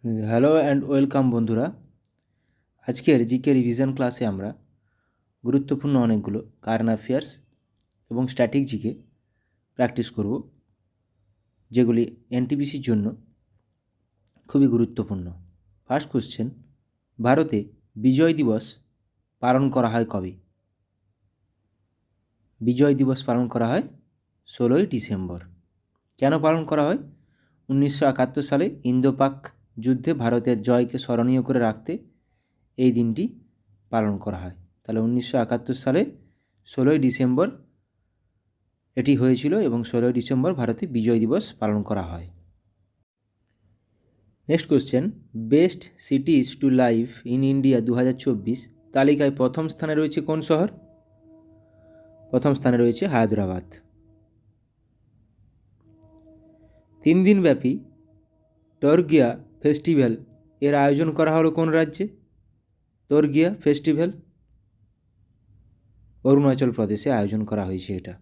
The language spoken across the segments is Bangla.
হ্যালো অ্যান্ড ওয়েলকাম বন্ধুরা। আজকের জিকে রিভিশন ক্লাসে আমরা গুরুত্বপূর্ণ অনেকগুলো কারেন্ট অ্যাফেয়ার্স এবং স্ট্যাটিক জিকে প্র্যাকটিস করব, যেগুলি এনটিপিসির জন্য খুবই গুরুত্বপূর্ণ। ফার্স্ট কোশ্চেন, ভারতে বিজয় দিবস পালন করা হয় কবে? বিজয় দিবস পালন করা হয় 16ই ডিসেম্বর। কেন পালন করা হয়? 1971 সালে ইন্দো পাক যুদ্ধে ভারতের জয়কে স্মরণীয় করে রাখতে এই দিনটি পালন করা হয়। তাহলে 1971 সালে 16ই ডিসেম্বর এটি হয়েছিল এবং 16ই ডিসেম্বর ভারতে বিজয় দিবস পালন করা হয়। Next question, best সিটিজ two live in India 2024 তালিকায় প্রথম স্থানে রয়েছে কোন শহর? প্রথম স্থানে রয়েছে হায়দ্রাবাদ। 3 দিনব্যাপী টর্গিয়া ফেস্টিভ্যাল এর আয়োজন করা হলো কোন রাজ্যে? টর্গিয়া ফেস্টিভ্যাল অরুণাচল প্রদেশে আয়োজন করা হয়েছে এটা।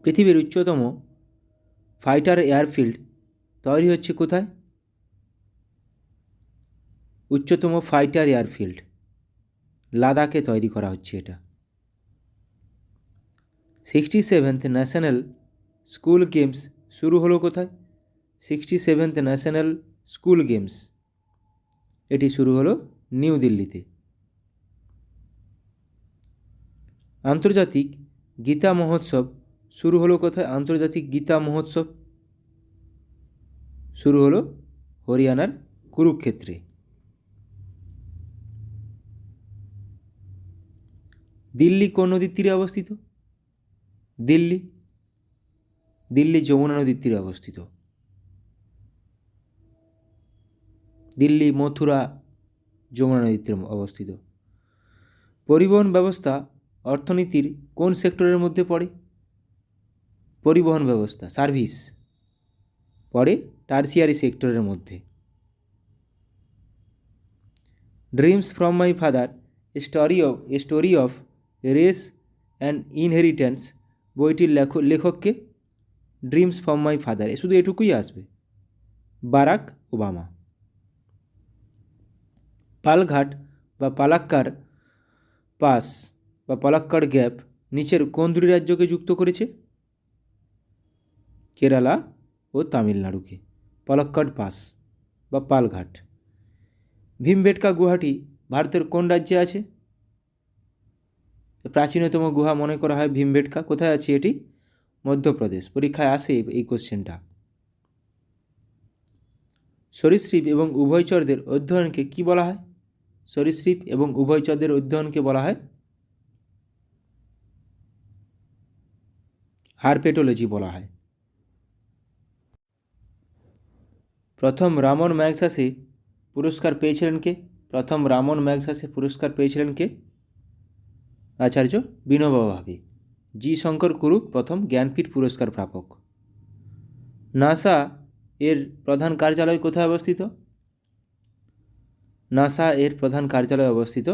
পৃথিবীর উচ্চতম ফাইটার এয়ারফিল্ড তৈরি হচ্ছে কোথায়? উচ্চতম ফাইটার এয়ারফিল্ড লাদাখে তৈরি করা হচ্ছে এটা। 67th ন্যাশনাল স্কুল গেমস শুরু হলো কোথায়? 67th ন্যাশনাল স্কুল গেমস এটি শুরু হলো নিউ দিল্লিতে। আন্তর্জাতিক গীতা মহোৎসব শুরু হলো কোথায়? আন্তর্জাতিক গীতা মহোৎসব শুরু হলো হরিয়ানার কুরুক্ষেত্রে। দিল্লি কোন নদীর তীরে অবস্থিত? দিল্লি যমুনা নদীর তীরে অবস্থিত। দিল্লি মথুরা যমুনা নদীর তীরে অবস্থিত। পরিবহন ব্যবস্থা অর্থনীতির কোন সেক্টরের মধ্যে পড়ে? পরিবহন ব্যবস্থা সার্ভিস পড়ে টার্সিয়ারি সেক্টরের মধ্যে। Dreams from my father a story of race and inheritance বইটির লেখককে? ড্রিমস ফ্রম মাই ফাদার শুধু এটুকুই আসবে, বারাক ওবামা। পালঘাট বা পালাক্কার পাস বা পালাক্কাড় গ্যাপ নিচের কোন দুটি রাজ্যকে যুক্ত করেছে? কেরালা ও তামিলনাড়ুকে। পালাক্কাড় পাস বা পালঘাট। ভীমবেটকা গুহাটি ভারতের কোন রাজ্যে আছে? প্রাচীনতম গুহা মনে করা হয় ভীমবেটকা। কোথায় আছে এটি? মধ্যপ্রদেশ। পরীক্ষায় আসে এই কোশ্চেনটা। সরীসৃপ এবং উভয়চরদের অধ্যয়নকে কি বলা হয়? সরীসৃপ এবং উভয়চরদের অধ্যয়নকে বলা হয় হারপেটোলজি বলা হয়। প্রথম রামন ম্যাগসাসে পুরস্কার পেয়েছিলেন কে? প্রথম রামন ম্যাগসাসে পুরস্কার পেয়েছিলেন কে? আচার্য বিনোবা ভাবে। জি শঙ্কর কুরুপ প্রথম জ্ঞানপীঠ পুরস্কার প্রাপক। নাসা এর প্রধান কার্যালয় কোথায় অবস্থিত? নাসা এর প্রধান কার্যালয় অবস্থিত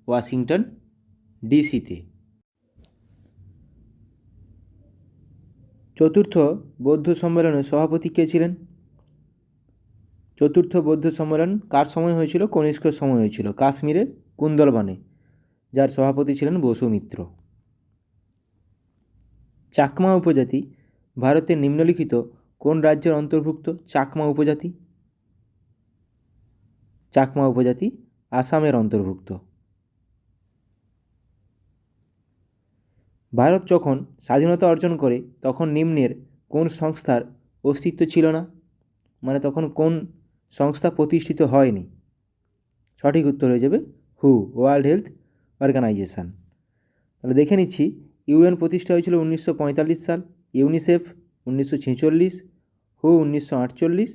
ওয়াশিংটন ডিসিতে। চতুর্থ বৌদ্ধ সম্মেলনের সভাপতি কে ছিলেন? চতুর্থ বৌদ্ধ সম্মেলন কার সময় হয়েছিল? কনিষ্কের সময় হয়েছিল, কাশ্মীরের কুন্দলবানে, যার সভাপতি ছিলেন বসু মিত্র। চাকমা উপজাতি ভারতের নিম্নলিখিত কোন রাজ্যের অন্তর্ভুক্ত? চাকমা উপজাতি। চাকমা উপজাতি আসামের অন্তর্ভুক্ত। ভারত যখন স্বাধীনতা অর্জন করে তখন নিম্নের কোন সংস্থার অস্তিত্ব ছিল না? মানে তখন কোন সংস্থা প্রতিষ্ঠিত হয়নি? সঠিক উত্তর হয়ে যাবে হু, ওয়ার্ল্ড হেলথ অর্গানাইজেশান। তাহলে দেখে নিচ্ছি, ইউএন প্রতিষ্ঠা হয়েছিল 1945 সাল, UNICEF 1946, who 1948,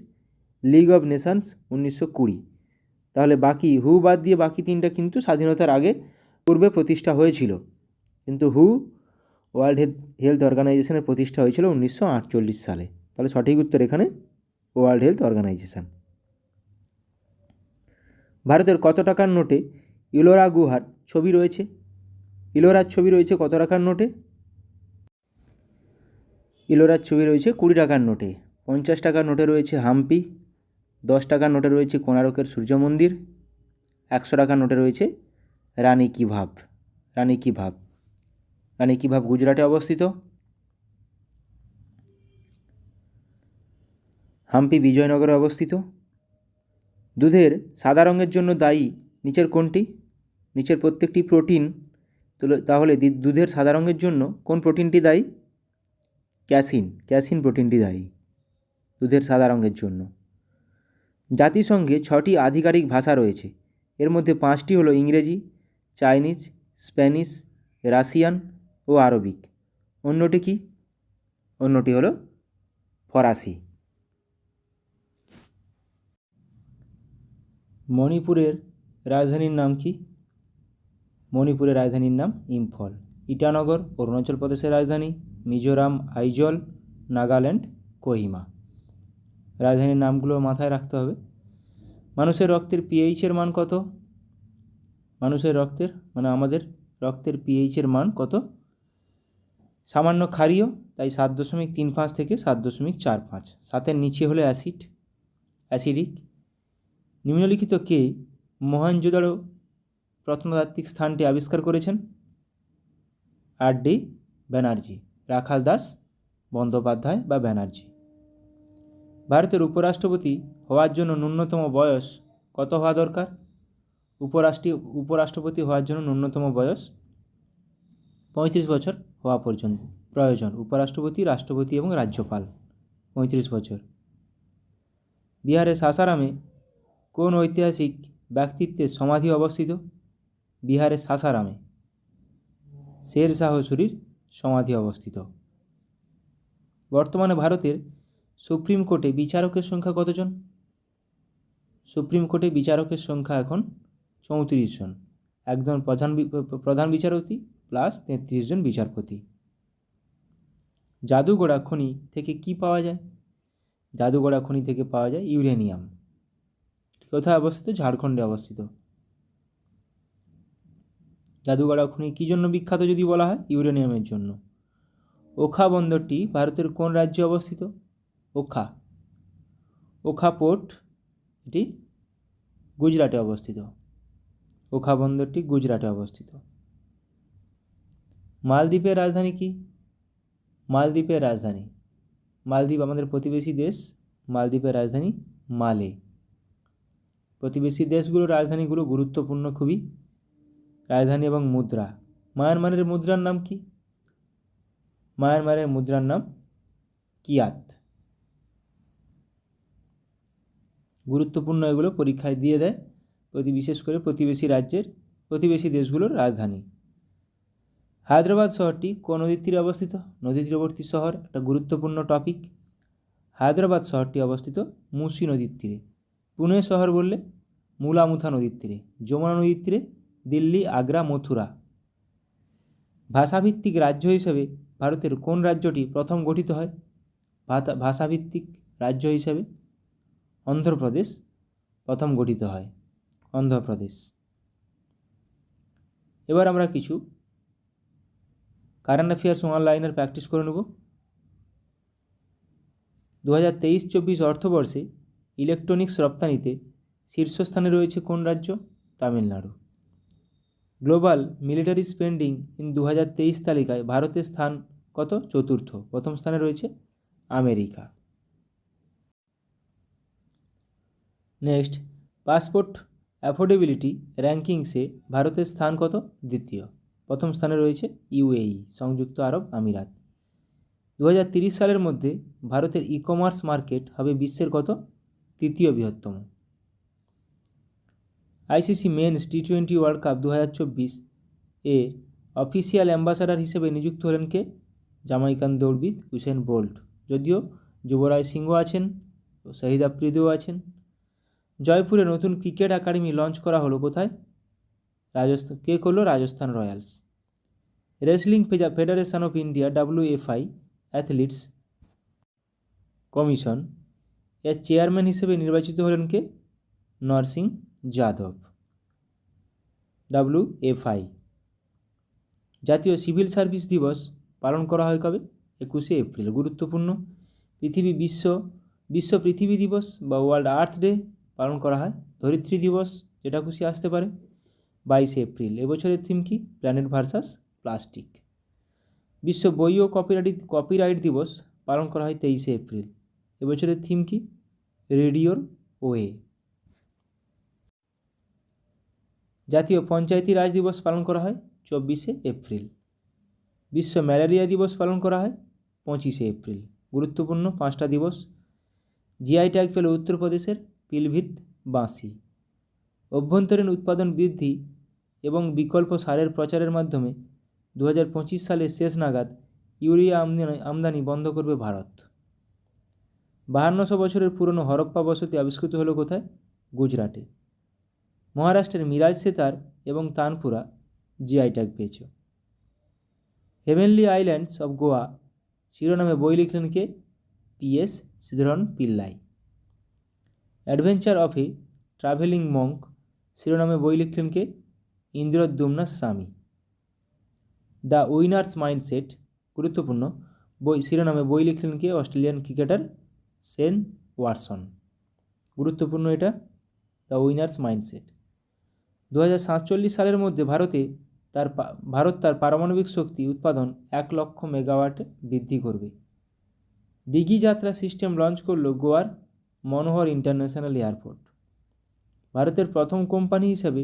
league of Nations 1920। তাহলে বাকি হু বাদ দিয়ে বাকি তিনটা কিন্তু স্বাধীনতার আগে পূর্বে প্রতিষ্ঠা হয়েছিল, কিন্তু হু ওয়ার্ল্ড হেলথ অর্গানাইজেশনের প্রতিষ্ঠা হয়েছিল 1948 সালে। তাহলে সঠিক উত্তর এখানে ওয়ার্ল্ড হেলথ অর্গানাইজেশান। ভারতের কত টাকার নোটে ইলোরা গুহার ছবি রয়েছে? ইলোরার ছবি রয়েছে কত টাকার নোটে? ইলোরার ছবি রয়েছে 20 টাকার নোটে। 50 টাকার নোটে রয়েছে হাম্পি, 10 টাকার নোটে রয়েছে কোণারকের সূর্য মন্দির, 100 টাকার নোটে রয়েছে রানী কি ভাব। রানী কি ভাব, রানী কি ভাব গুজরাটে অবস্থিত। হাম্পি বিজয়নগরে অবস্থিত। দুধের সাদা রঙের জন্য দায়ী নিচের কোনটি? নিচের প্রত্যেকটি প্রোটিন তাহলে দুধের সাদা রঙের জন্য কোন প্রোটিনটি দায়ী? ক্যাসিন, ক্যাসিন প্রোটিনটি দায়ী দুধের সাদা রঙের জন্য। জাতিসংঘে 6টি আধিকারিক ভাষা রয়েছে, এর মধ্যে 5টি হলো ইংরেজি, চাইনিজ, স্প্যানিশ, রাশিয়ান ও আরবিক। অন্যটি কি? অন্যটি হলো ফরাসি। মণিপুরের রাজধানীর নাম কি? মণিপুরের রাজধানীর নাম ইম্ফল। ইটানগর অরুণাচল প্রদেশের রাজধানী, মিজোরাম আইজল, নাগাল্যান্ড কোহিমা। রাজধানীর নামগুলো মাথায় রাখতে হবে। মানুষের রক্তের পিএইচের মান কত? মানুষের রক্তের আমাদের রক্তের পিএইচের মান কত? সামান্য ক্ষারীয়, তাই 7.35 থেকে 7.45। 7-এর নিচে হলে অ্যাসিডিক। নিম্নলিখিত কে মহেঞ্জোদারো প্রত্নতাত্ত্বিক স্থানটি আবিষ্কার করেছেন? আর.ডি. ব্যানার্জি, রাখাল দাস বন্দ্যোপাধ্যায় বা ব্যানার্জি। ভারতের উপরাষ্ট্রপতি হওয়ার জন্য ন্যূনতম বয়স কত হওয়া দরকার? উপরাষ্ট্রপতি হওয়ার জন্য ন্যূনতম বয়স 35 বছর হওয়া পর্যন্ত প্রয়োজন। উপরাষ্ট্রপতি, রাষ্ট্রপতি এবং রাজ্যপাল 35 বছর। বিহারের সাসারামে কোন ঐতিহাসিক ব্যক্তিত্বের সমাধি অবস্থিত? বিহারের সাসারামে শের শাহ সূরির সমাধি অবস্থিত। বর্তমানে ভারতের সুপ্রিম কোর্টে বিচারকের সংখ্যা কতজন? সুপ্রিম কোর্টে বিচারকের সংখ্যা এখন 34 জন। একজন প্রধান বিচারপতি প্লাস 33 জন বিচারপতি। জাদুগড়া খনি থেকে কি পাওয়া যায়? জাদুগড়া খনি থেকে পাওয়া যায় ইউরেনিয়াম। কোথায় অবস্থিত? ঝাড়খণ্ডে অবস্থিত। জাদুগড়া খনি কী জন্য বিখ্যাত যদি বলা হয়? ইউরেনিয়ামের জন্য। ওখা বন্দরটি ভারতের কোন রাজ্যে অবস্থিত? ওখা পোর্ট এটি গুজরাটে অবস্থিত। ওখা বন্দরটি গুজরাটে অবস্থিত। মালদ্বীপের রাজধানী কি? মালদ্বীপের রাজধানী, মালদ্বীপ আমাদের প্রতিবেশী দেশ, মালদ্বীপের রাজধানী মালে। প্রতিবেশী দেশগুলোর রাজধানীগুলো গুরুত্বপূর্ণ খুবই। রাজধানী এবং মুদ্রা। মায়ানমারের মুদ্রার নাম কি? মায়ানমারের মুদ্রার নাম কিয়াত। গুরুত্বপূর্ণ এগুলো পরীক্ষায় দিয়ে দেয়, বিশেষ করে প্রতিবেশী দেশগুলোর রাজধানী। হায়দ্রাবাদ শহরটি কোন নদীর তীরে অবস্থিত? নদী তীরবর্তী শহর, একটা গুরুত্বপূর্ণ টপিক। হায়দ্রাবাদ শহরটি অবস্থিত মুসি নদীর তীরে। পুনে শহর বললে মুলামুথা নদীর তীরে। যমুনা নদীর তীরে দিল্লি, আগ্রা, মথুরা। ভাষাভিত্তিক রাজ্য হিসেবে ভারতের কোন রাজ্যটি প্রথম গঠিত হয়? ভাষাভিত্তিক রাজ্য হিসেবে অন্ধ্রপ্রদেশ প্রথম গঠিত হয়। অন্ধ্রপ্রদেশ। এবার আমরা কিছু কারেন্ট অ্যাফেয়ার্স অনলাইনের প্র্যাকটিস করে নেব। 2023-24 অর্থবর্ষে ইলেকট্রনিক্স রপ্তানিতে শীর্ষস্থানে রয়েছে কোন রাজ্য? Tamil Nadu. Global military spending in 2023 তালিকায় ভারতের স্থান কত? চতুর্থ। প্রথম স্থানে রয়েছে আমেরিকা। নেক্সট, পাসপোর্ট অ্যাফোর্ডেবিলিটি র্যাঙ্কিংসে ভারতের স্থান কত? দ্বিতীয়। প্রথম স্থানে রয়েছে ইউএই, সংযুক্ত আরব আমিরাত। 2030 সালের মধ্যে ভারতের ই কমার্স মার্কেট হবে বিশ্বের কত? তৃতীয় বৃহত্তম। আইসিসি মেন্স টি20 ওয়ার্ল্ড কাপ 2024 এ অফিসিয়াল অ্যাম্বাসাডার হিসেবে নিযুক্ত হলেন কে? জামাইকান দৌড়বিদ উসেন বোল্ট। যদিও যুবরাজ সিংহ আছেন, শহীদ আফ্রিদিও আছেন। জয়পুরে নতুন ক্রিকেট একাডেমি লঞ্চ করা হলো কোথায়? রাজস্থান। কে করলো? Rajasthan Royals. Wrestling federation of India WFI athletes commission এর চেয়ারম্যান হিসেবে নির্বাচিত হলেন কে? নরসিং যাদব। WFI। জাতীয় সিভিল সার্ভিস দিবস পালন করা হয় কবে? 21শে এপ্রিল। গুরুত্বপূর্ণ। বিশ্ব পৃথিবী দিবস বা ওয়ার্ল্ড আর্থ ডে পালন করা হয়। ধরিত্রী দিবস, যেটা খুশি আসতে পারে, 22 এপ্রিল। এবছরের থিম কি? Planet versus plastic. বিশ্ব বই ও কপিরাইট দিবস পালন করা হয় 23 এপ্রিল। এবছরের থিম কি? রেডিওর ওয়ে। জাতীয় পঞ্চায়েতি রাজ দিবস পালন করা হয় 24 এপ্রিল। বিশ্ব ম্যালেরিয়া দিবস পালন করা হয় 25 এপ্রিল। গুরুত্বপূর্ণ 5টা দিবস। জিআই ট্যাগ পেল উত্তরপ্রদেশের পিলভিত বাঁশি। অভ্যন্তরীণ উৎপাদন বৃদ্ধি এবং বিকল্প সারের প্রচারের মাধ্যমে 2025 সালের শেষ নাগাদ ইউরিয়া আমদানি বন্ধ করবে ভারত। 5200 বছরের পুরনো হরপ্পা বসতি আবিষ্কৃত হলো কোথায়? গুজরাটে। মহারাষ্ট্রের মিরাজ সেতার এবং তানপুরা জিআই ট্যাগ পেয়েছে। হেভেনলি আইল্যান্ডস অফ গোয়া শিরোনামে বই লিখলেন কে? PS Sreedharan Pillai. Adventure of a travelling monk শিরোনামে বই লিখলেন কে? ইন্দ্রদ্যুম্ন স্বামী। দ্য উইনার্স মাইন্ডসেট গুরুত্বপূর্ণ শিরোনামে বই লিখলেন কে? Australian cricketer Shane Watson. গুরুত্বপূর্ণ এটা, দ্য উইনার্স মাইন্ডসেট। 2047 সালের মধ্যে ভারত তার পারমাণবিক শক্তি উৎপাদন 1 লক্ষ মেগাওয়াট বৃদ্ধি করবে। ডিগি যাত্রা সিস্টেম লঞ্চ করল গোয়ার মনোহর ইন্টারন্যাশনাল এয়ারপোর্ট। ভারতের প্রথম কোম্পানি হিসাবে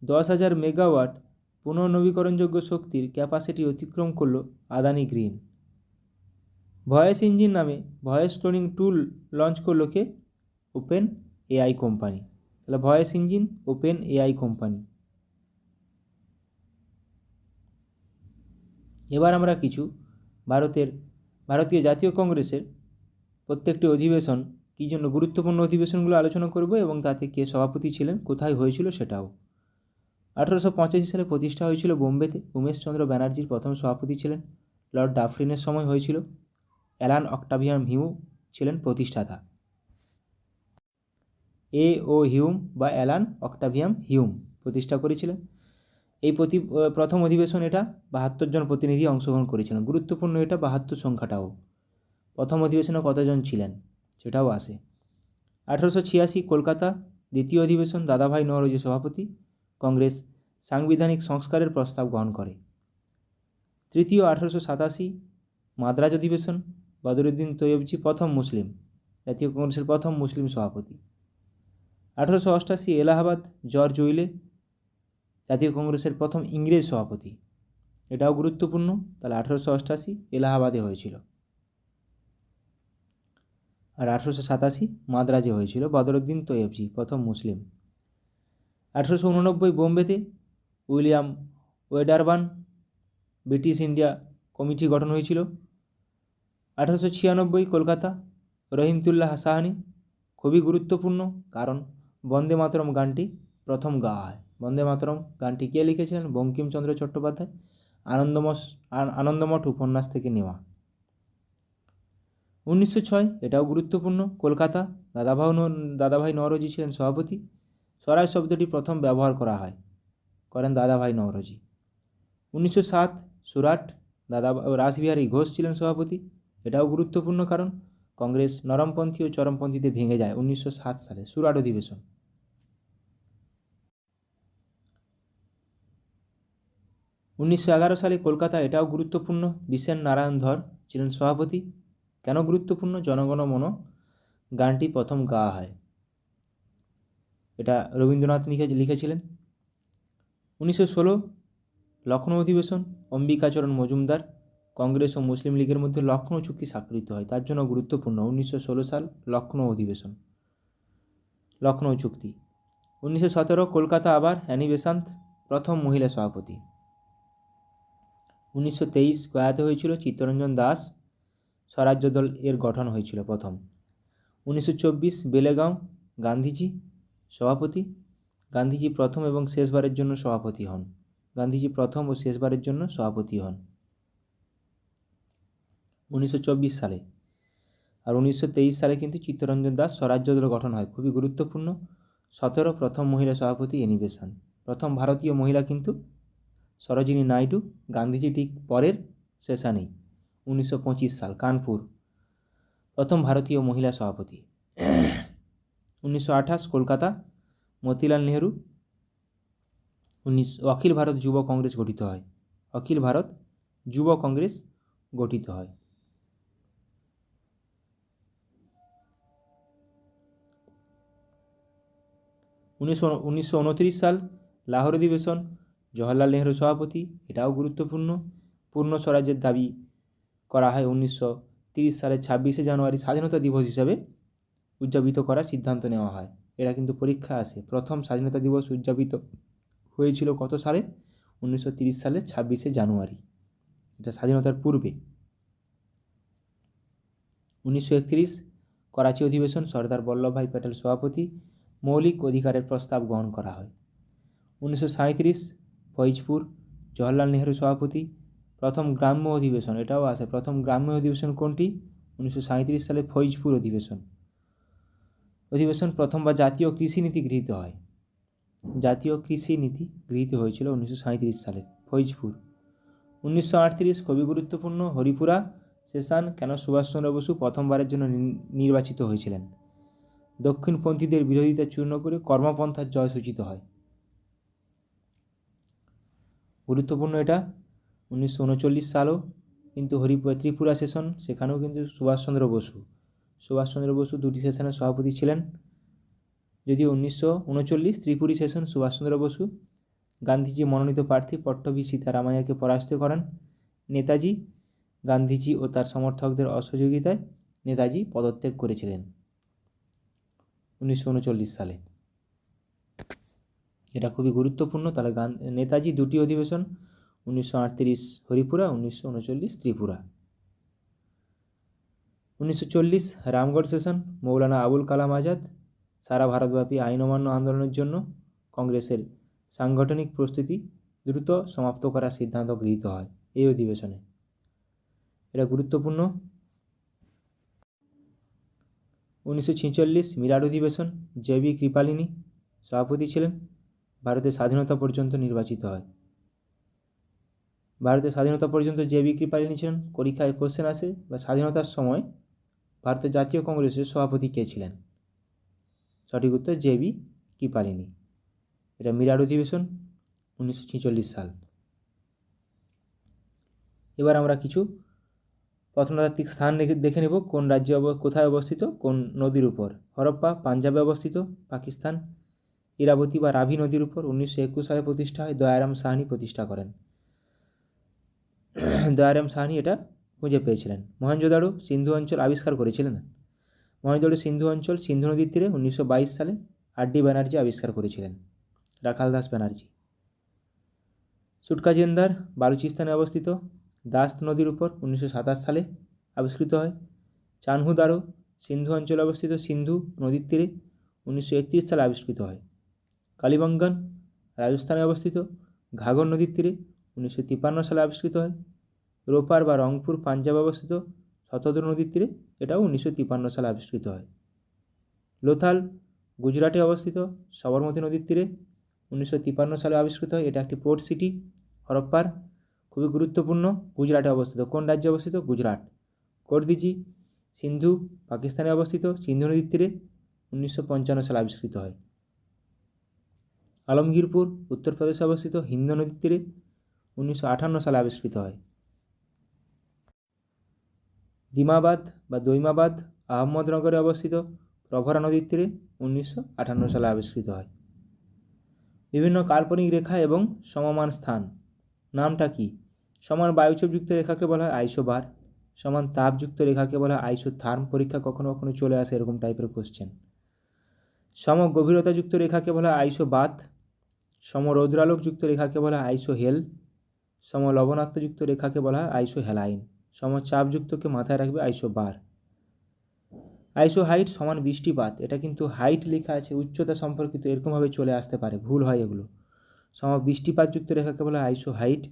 10,000 মেগাওয়াট পুনর্নবীকরণযোগ্য শক্তির ক্যাপাসিটি অতিক্রম করল আদানি গ্রিন। ভয়েস ইঞ্জিন নামে ভয়েস ক্লোনিং টুল লঞ্চ করল কে? OpenAI company. তাহলে voice engine OpenAI company. এবার আমরা কিছু ভারতীয় জাতীয় কংগ্রেসের প্রত্যেকটি অধিবেশন কী জন্য গুরুত্বপূর্ণ অধিবেশনগুলো আলোচনা করব এবং তাতে কে সভাপতি ছিলেন, কোথায় হয়েছিল সেটাও। 1885 সালে প্রতিষ্ঠা হয়েছিল বোম্বেতে। উমেশচন্দ্র ব্যানার্জির প্রথম সভাপতি ছিলেন। লর্ড ডাফরিনের সময় হয়েছিল। অ্যালান অক্টাভিয়াম হিউ ছিলেন প্রতিষ্ঠাতা। ও হিউম বা অ্যালান অক্টাভিয়াম হিউম প্রতিষ্ঠা করেছিলেন। এই প্রথম অধিবেশন, এটা 72 জন প্রতিনিধি অংশগ্রহণ করেছিলেন। গুরুত্বপূর্ণ এটা 72 সংখ্যাটাও। প্রথম অধিবেশনে কতজন ছিলেন সেটাও আসে। 1886 কলকাতা দ্বিতীয় অধিবেশন, দাদাভাই নওরোজি সভাপতি। কংগ্রেস সাংবিধানিক সংস্কারের প্রস্তাব গ্রহণ করে। তৃতীয় 1887 মাদ্রাজ অধিবেশন, বদরুদ্দিন তৈয়বজি প্রথম মুসলিম, জাতীয় কংগ্রেসের প্রথম মুসলিম সভাপতি। 1888 এলাহাবাদ জর্জ উইলে, জাতীয় কংগ্রেসের প্রথম ইংরেজ সভাপতি। এটাও গুরুত্বপূর্ণ। তাহলে 1888 এলাহাবাদে হয়েছিল। আর 1887 মাদ্রাজে হয়েছিল, বদরুদ্দিন তৈয়বজি প্রথম মুসলিম। 1889 বোম্বেতে William Wedderburn British India committee গঠন হয়েছিল। 1896 কলকাতা রহিমতুল্লাহ সাহানি। খুবই গুরুত্বপূর্ণ, কারণ বন্দে মাতরম গানটি প্রথম গাওয়া হয়। বন্দে মাতরম গানটি কে লিখেছিলেন? বঙ্কিমচন্দ্র চট্টোপাধ্যায়। আনন্দমঠ উপন্যাস থেকে নেওয়া। 1906 এটাও গুরুত্বপূর্ণ, কলকাতা দাদাভাই নওরোজি ছিলেন সভাপতি। স্বরাজ শব্দটি প্রথম ব্যবহার করেন দাদাভাই নওরোজি। 1907 সুরাট, রাসবিহারী ঘোষ ছিলেন সভাপতি। এটাও গুরুত্বপূর্ণ, কারণ কংগ্রেস নরমপন্থী ও চরমপন্থীতে ভেঙে যায় 1907 সালে, সুরাট অধিবেশন। 1911 সালে কলকাতা, এটাও গুরুত্বপূর্ণ, বিশেন নারায়ণ ধর ছিলেন সভাপতি। কেন গুরুত্বপূর্ণ? জনগণ মন গানটি প্রথম গাওয়া হয়, এটা রবীন্দ্রনাথ লিখেছিলেন। 1916 লখনৌ অধিবেশন, অম্বিকাচরণ মজুমদার। কংগ্রেস ও মুসলিম লীগের মধ্যে লখনৌ চুক্তি স্বাক্ষরিত হয়, তার জন্য গুরুত্বপূর্ণ। 1916 সাল লখনৌ অধিবেশন, লখনৌ চুক্তি। 1917 কলকাতা আবার, অ্যানি বেসান্ত প্রথম মহিলা সভাপতি। 1923 গয়াতে হয়েছিল, চিত্তরঞ্জন দাস স্বরাজ্য দল এর গঠন হয়েছিল প্রথম। 1924 বেলেগাঁও, গান্ধীজি সভাপতি। গান্ধীজি প্রথম এবং শেষবারের জন্য সভাপতি হন। 1924 সালে। আর 1923 সালে কিন্তু চিত্তরঞ্জন দাস স্বরাজ্য দল গঠন হয়, খুবই গুরুত্বপূর্ণ। 17 প্রথম মহিলা সভাপতি অ্যানি বেসান্ত। প্রথম ভারতীয় মহিলা কিন্তু সরোজিনী নাইডু। গান্ধীজি ঠিক পরের সেশনেই 1925 সাল কানপুর। প্রথম ভারতীয় মহিলা সভাপতি 1928 কলকাতা, মতিলাল নেহরু। অখিল ভারত যুব কংগ্রেস গঠিত হয়। অখিল ভারত যুব কংগ্রেস গঠিত হয়। 1929 সাল লাহোর অধিবেশন, জওহরলাল নেহরু সভাপতি, এটাও গুরুত্বপূর্ণ। পূর্ণ স্বরাজ্যের দাবি করা হয় 1930 সালের 26শে জানুয়ারি স্বাধীনতা দিবস হিসাবে উদযাপিত করার সিদ্ধান্ত নেওয়া হয়। এরা কিন্তু পরীক্ষা আসে। প্রথম স্বাধীনতা দিবস উদযাপিত হয়েছিল কত সালে? 1930 সালের 26শে জানুয়ারি, এটা স্বাধীনতার পূর্বে। 1931 করাচি অধিবেশন, সর্দার বল্লভভাই প্যাটেল সভাপতি, মৌলিক অধিকারের প্রস্তাব গ্রহণ করা হয়। 1937 ফৈজপুর, জওহরলাল নেহরু সভাপতি, প্রথম গ্রাম্য অধিবেশন, এটাও আসে। প্রথম গ্রাম্য অধিবেশন কোনটি? 1937 সালে ফৈজপুর অধিবেশন। প্রথমবার জাতীয় কৃষি নীতি গৃহীত হয়। জাতীয় কৃষি নীতি গৃহীত হয়েছিল 1937 সালে, ফৈজপুর। 1938 খুবই গুরুত্বপূর্ণ, হরিপুরা সেশন। কেন সুভাষচন্দ্র বসু প্রথমবারের জন্য নির্বাচিত হয়েছিলেন? দক্ষিণপন্থীদের বিরোধিতা চূর্ণ করে কর্মপন্থার জয় সূচিত হয়। গুরুত্বপূর্ণ এটা। 1939 সালও কিন্তু ত্রিপুরা সেশন, সেখানেও কিন্তু সুভাষচন্দ্র বসু দুটি সেশনের সভাপতি ছিলেন। যদিও 1939 ত্রিপুরী সেশন সুভাষচন্দ্র বসু গান্ধীজি মনোনীত প্রার্থী পট্টভি সীতারামাইয়াকে পরাস্ত করেন। নেতাজি গান্ধীজি ও তার সমর্থকদের অসহযোগিতায় নেতাজি পদত্যাগ করেছিলেন 1939 সালে। এটা খুবই গুরুত্বপূর্ণ। তাহলে নেতাজি দুটি অধিবেশন, 1938 হরিপুরা, 1939 ত্রিপুরা। 1940 রামগড় সেশন, মৌলানা আবুল কালাম আজাদ সারা ভারতব্যাপী আইন অমান্য আন্দোলনের জন্য কংগ্রেসের সাংগঠনিক প্রস্তুতি দ্রুত সমাপ্ত করার সিদ্ধান্ত গৃহীত হয় এই অধিবেশনে। এটা গুরুত্বপূর্ণ। 1946 মিরাট অধিবেশন, জে.বি. কৃপালিনী সভাপতি ছিলেন। ভারতের স্বাধীনতা পর্যন্ত নির্বাচিত হয়। ভারতের স্বাধীনতা পর্যন্ত জে.বি. কৃপালিনী ছিলেন। পরীক্ষায় কোশ্চেন আসে বা স্বাধীনতার সময় ভারতের জাতীয় কংগ্রেসের সভাপতি কে ছিলেন? সঠিক উত্তর জে.বি. কৃপালিনী। এটা মিরাট অধিবেশন 1946 সাল। এবার আমরা কিছু প্রত্নতাত্ত্বিক স্থান দেখে নেব। কোন রাজ্যে কোথায় অবস্থিত, কোন নদীর উপর? হরপ্পা পাঞ্জাবে অবস্থিত, পাকিস্তান। ইরাবতী বা রাভি নদীর উপর 1921 সালে প্রতিষ্ঠা হয়, দয়ারাম সাহানি প্রতিষ্ঠা করেন। দয়ারাম সাহানি এটা খুঁজে পেয়েছিলেন। মহেঞ্জোদারো সিন্ধু অঞ্চল আবিষ্কার করেছিলেন। মহেঞ্জোদারো সিন্ধু অঞ্চল সিন্ধু নদীর তীরে 1922 সালে আর.ডি. ব্যানার্জি আবিষ্কার করেছিলেন, রাখাল দাস ব্যানার্জি। সুটকাজিন্দার বালুচিস্তানে অবস্থিত, দাস্ত নদীর উপর 1927 সালে আবিষ্কৃত হয়। চানহুদারো সিন্ধু অঞ্চলে অবস্থিত, সিন্ধু নদীর তীরে 1931 সালে আবিষ্কৃত হয়। কালীবঙ্গন রাজস্থানে অবস্থিত, ঘাঘর নদীর তীরে 1953 সালে আবিষ্কৃত হয়। রোপার বা রংপুর পাঞ্জাবে অবস্থিত, শতদ্র নদীর তীরে, এটাও 1953 সালে আবিষ্কৃত হয়। লোথাল গুজরাটে অবস্থিত, সবরমতী নদীর তীরে 1953 সালে আবিষ্কৃত হয়। এটা একটি পোর্ট সিটি হরপ্পার, খুবই গুরুত্বপূর্ণ। গুজরাটে অবস্থিত। কোন রাজ্যে অবস্থিত? গুজরাট। করদিজি সিন্ধু পাকিস্তানে অবস্থিত, সিন্ধু নদীর তীরে 1955 সালে আবিষ্কৃত হয়। আলমগীরপুর উত্তরপ্রদেশে অবস্থিত, হিন্দু নদীর তীরে 1958 সালে আবিষ্কৃত হয়। দিমাবাদ বা দৈমাবাদ আহমদনগরে অবস্থিত, প্রভরা নদীর তীরে 1958 সালে আবিষ্কৃত হয়। বিভিন্ন কাল্পনিক রেখা এবং সমমান স্থান নামটা কি? সমান বায়ুচাপযুক্ত রেখাকে বলা হয় আইসোবার, সমান তাপযুক্ত রেখাকে বলা হয় আইসোথার্ম। পরীক্ষা কখনো কখনো চলে আসে এরকম টাইপের কোশ্চেন। সম গভীরতাযুক্ত রেখাকে বলা হয় আইসোবাত, সম রৌদ্রালোকযুক্ত রেখাকে বলা হয় আইসোহেল, সম লবণাক্তযুক্ত রেখাকে বলা হয় আইসোহ্যালাইন, সম চাপযুক্তকে মাথায় রাখবে আইসোবার। আইসো হাইট সমান বৃষ্টিপাত, এটা কিন্তু হাইট লেখা আছে উচ্চতা সম্পর্কিত, এরকমভাবে চলে আসতে পারে, ভুল হয় এগুলো। সম বৃষ্টিপাতযুক্ত রেখাকে বলা হয় আইসো হাইট,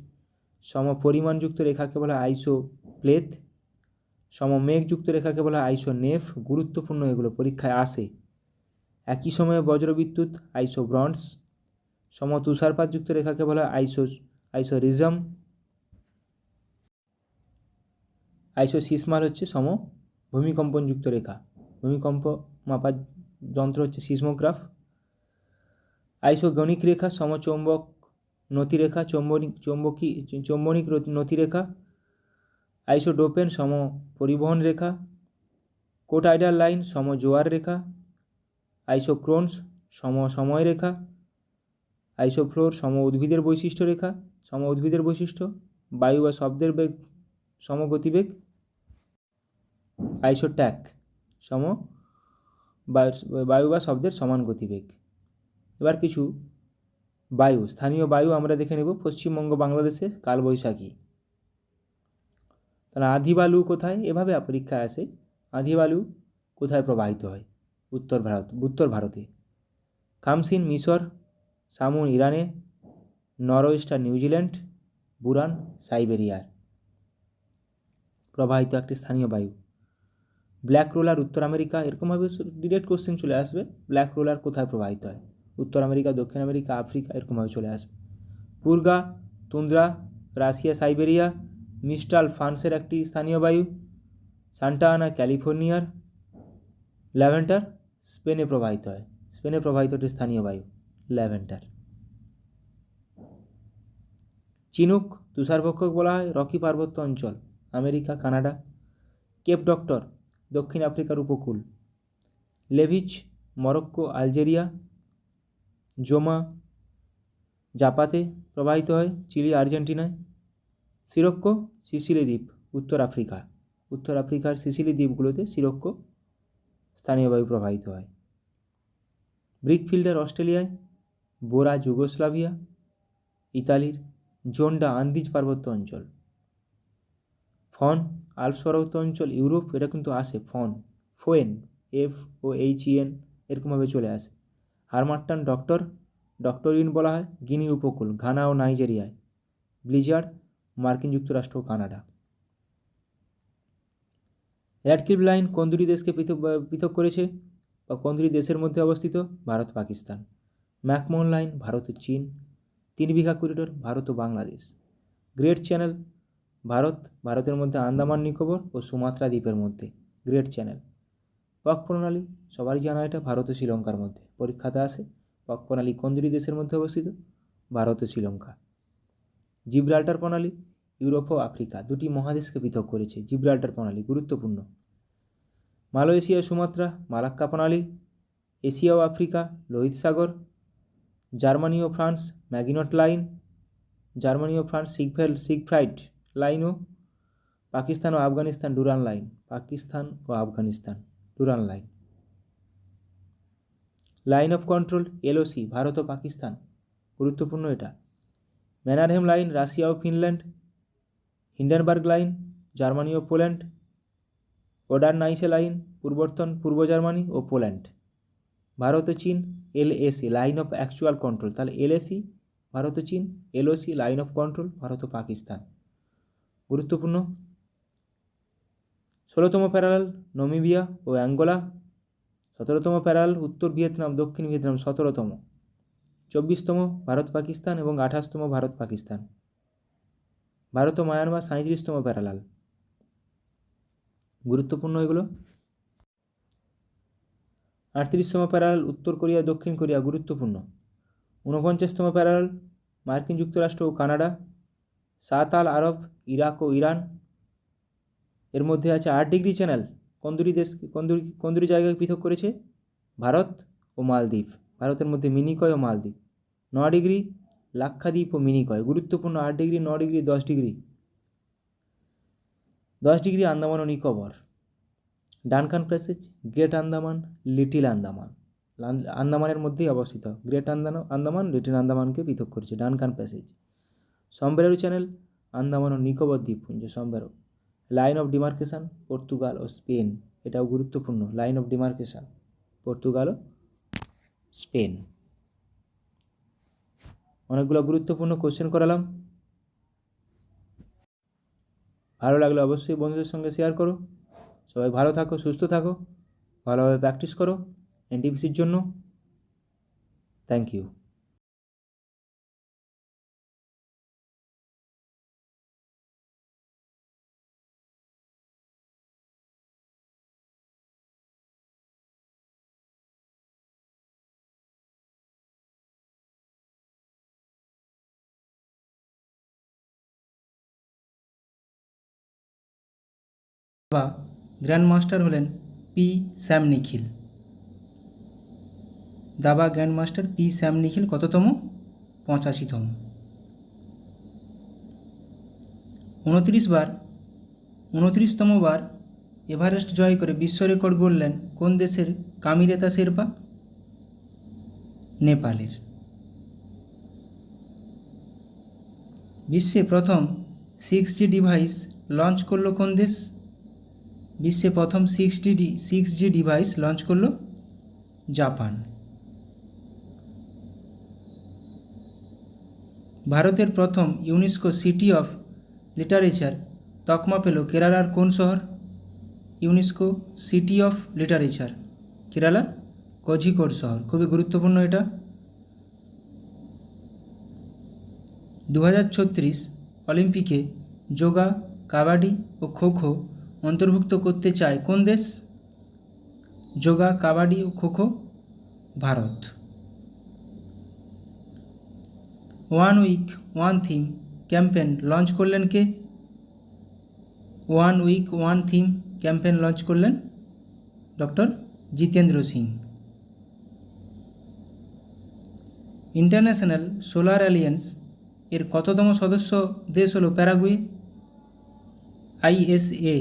সম পরিমাণযুক্ত রেখাকে বলা হয় আইসো প্লেথ, সম মেঘযুক্ত রেখাকে বলা হয় আইসো নেফ। গুরুত্বপূর্ণ এগুলো, পরীক্ষায় আসে। একই সময়ে বজ্রবিদ্যুৎ আইসো ব্রন্স, সম তুষারপাতযুক্ত রেখাকে বলা হয় আইসো রিজম, আইসো সিসমাল হচ্ছে সম ভূমিকম্পনযুক্ত রেখা, ভূমিকম্প মাপার যন্ত্র হচ্ছে সিসমোগ্রাফ। আইসোগণিক রেখা, সমচৌম্বক নতিরেখা, চৌম্বনিক নতিরেখা। আইসোডোপেন, সম পরিবহন রেখা। কোটাইডাল লাইন, সম জোয়ার রেখা। আইসোক্রোনস, সম সময় রেখা। আইসোফ্লোর, সম উদ্ভিদের বৈশিষ্ট্য রেখা, সম উদ্ভিদের বৈশিষ্ট্য। বায়ু বা শব্দের বেগ, সমগতিবেগ। আইসোট্যাক, সম বায়ু বা শব্দের সমান গতিবেগ। এবার কিছু বায়ু, স্থানীয় বায়ু আমরা দেখে নেব। পশ্চিমবঙ্গ, বাংলাদেশে কালবৈশাখী। তাহলে আঁধিবালু কোথায়? এভাবে পরীক্ষায় আসে, আঁধিবালু কোথায় প্রবাহিত হয়? উত্তর ভারতে। খামসিন মিশর, সামুন ইরানে, নরওয়েস্টার নিউজিল্যান্ড, বুরান সাইবেরিয়ার প্রবাহিত একটি স্থানীয় বায়ু। ব্ল্যাক রোলার, উত্তর আমেরিকা। এরকমভাবে ডিরেক্ট কোশ্চেন চলে আসবে, ব্ল্যাক রোলার কোথায় প্রবাহিত হয়? উত্তর আমেরিকা, দক্ষিণ আমেরিকা, আফ্রিকা, এরকমভাবে চলে আসবে। Purga, tundra, Russia Siberia. মিস্টাল, ফ্রান্সের একটি স্থানীয় বায়ু। সান্টা আনা, ক্যালিফোর্নিয়ার। ল্যাভেন্ডার, স্পেনে প্রবাহিত হয়, স্পেনে প্রবাহিত একটি স্থানীয় বায়ু ল্যাভেন্ডার। চিনুক, তুষারভক্ষক বলা হয়, রকি পার্বত্য অঞ্চল, আমেরিকা, কানাডা। কেপ ডক্টর, দক্ষিণ আফ্রিকার উপকূল। লেভিচ, মরক্কো, আলজেরিয়া। জোমা, জাপাতে প্রবাহিত হয়, চিলি, আর্জেন্টিনায়। সিরক্কো, সিসিলি দ্বীপ, উত্তর আফ্রিকা। উত্তর আফ্রিকার সিসিলি দ্বীপগুলোতে সিরক্কো স্থানীয় বায়ু প্রবাহিত হয়। ব্রিকফিল্ডার, অস্ট্রেলিয়ায়। বোরা, যুগোস্লাভিয়া, ইতালির। জোন্ডা, আন্দিজ পার্বত্য অঞ্চল। ফন, আল্পস পার্বত্য অঞ্চল, ইউরোপ। এটা কিন্তু আসে ফোয়েন, FOHEN, এরকমভাবে চলে আসে। হারমাট্টান, ডক্টরিন বলা হয়, গিনি উপকূল, ঘানা ও নাইজেরিয়ায়। ব্লিজার্ড, মার্কিন যুক্তরাষ্ট্র ও কানাডা। র্যাডক্লিফ লাইন কোন দুটি দেশকে পৃথক করেছে বা কোন দুটি দেশের মধ্যে অবস্থিত? ভারত, পাকিস্তান। ম্যাকমোহন লাইন, ভারত ও চীন। 3 বিঘা করিডোর, ভারত ও বাংলাদেশ। গ্রেট চ্যানেল, ভারতের মধ্যে আন্দামান নিকোবর ও সুমাত্রা দ্বীপের মধ্যে গ্রেট চ্যানেল। পাক প্রণালী, সবারই জানা এটা, ভারত ও শ্রীলঙ্কার মধ্যে পরীক্ষাতে আসে। পাক প্রণালী কোন দুটি দেশের মধ্যে অবস্থিত? ভারত ও শ্রীলঙ্কা। জিব্রাল্টার প্রণালী, ইউরোপ ও আফ্রিকা, দুটি মহাদেশকে পৃথক করেছে। জিব্রাল্টার প্রণালী গুরুত্বপূর্ণ। মালয়েশিয়া, সুমাত্রা, মালাক্কা প্রণালী। এশিয়া ও আফ্রিকা, লোহিত সাগর। জার্মানি ও ফ্রান্স, ম্যাগিনট লাইন। জার্মানি ও ফ্রান্স, সিগফ্রাইড লাইন। ও পাকিস্তান ও আফগানিস্তান, ডুরান লাইন। পাকিস্তান ও Afghanistan, Durand line. Line of control, LOC, Bharat ও পাকিস্তান, গুরুত্বপূর্ণ এটা। ম্যানারহেম লাইন, রাশিয়া ও ফিনল্যান্ড। হিন্ডেনবার্গ লাইন, জার্মানি ও পোল্যান্ড। ওডারনাইসে লাইন, পূর্ব জার্মানি ও পোল্যান্ড। ভারত ও চীন, LAC, line of actual control. তাহলে LAC ভারত ও চীন, LOC line of control, Bharat ও পাকিস্তান, গুরুত্বপূর্ণ। 16তম প্যারালাল, নামিবিয়া ও অ্যাঙ্গোলা। 17তম প্যারালাল, উত্তর ভিয়েতনাম, দক্ষিণ ভিয়েতনাম, 17তম। 24তম ভারত পাকিস্তান এবং 28তম ভারত পাকিস্তান। ভারত ও মায়ানমার, 37তম প্যারালাল, গুরুত্বপূর্ণ এগুলো। 38তম প্যারালাল, উত্তর কোরিয়া, দক্ষিণ কোরিয়া, গুরুত্বপূর্ণ। 49তম প্যারালাল, মার্কিন যুক্তরাষ্ট্র ও কানাডা। 7 আল আরব, ইরাক ও ইরান। এর মধ্যে আছে 8 ডিগ্রি চ্যানেল, কোন দুটি জায়গায় পৃথক করেছে? ভারত ও মালদ্বীপ, ভারতের মধ্যে মিনিকয় ও মালদ্বীপ। 9 ডিগ্রি, লাক্ষাদ্বীপ ও মিনিকয়, গুরুত্বপূর্ণ। 8 degree, 9 degree, 10 degree. 10 degree, Andaman ও Nicobar. Duncan passage, great Andaman, little Andaman, আন্দামানের মধ্যেই অবস্থিত। গ্রেট আন্দামান, লিটিল আন্দামানকে পৃথক করেছে Duncan passage. Sombrero channel, Andaman ও নিকোবর দ্বীপপুঞ্জ, Sombrero. Line of demarcation, Portugal ও স্পেন, এটাও গুরুত্বপূর্ণ। লাইন অফ ডিমার্কেশন, পর্তুগাল ও স্পেন। অনেকগুলো গুরুত্বপূর্ণ কোশ্চেন করালাম। ভালো লাগলে অবশ্যই বন্ধুদের সঙ্গে শেয়ার করো। সবাই ভালো থাকো, সুস্থ থাকো, ভালোভাবে প্র্যাকটিস করো NTPCর জন্য। Thank you. বা গ্র্যান্ড মাস্টার হলেন পি স্যাম নিখিল। দাবা grand master P Shyam Nikhil কততম? 85তম। 29তম বার এভারেস্ট জয় করে বিশ্ব রেকর্ড গড়লেন কোন দেশের কামিরেতা শেরপা? নেপালের। বিশ্বে প্রথম 6G ডিভাইস লঞ্চ করলো কোন দেশ? বিশ্বে প্রথম 6G ডিভাইস লঞ্চ করলো জাপান। ভারতের প্রথম ইউনেস্কো সিটি অফ লিটারেচার তকমা পেল কেরালার কোন শহর? ইউনেস্কো সিটি অফ লিটারেচার কেরালার কোঝিকোড শহর। খুবই গুরুত্বপূর্ণ এটা। 2036 অলিম্পিকে যোগা, কাবাডি ও খোখো অন্তর্ভুক্ত করতে চায় কোন দেশ? যোগা, কাবাডি ও kho kho Bharat. One week one theme campaign launch করলেন কে? One week one theme campaign launch করলেন doctor Jitendra Singh. International solar alliance এর কততম সদস্য দেশ হলো প্যারাগুয়ে? ISA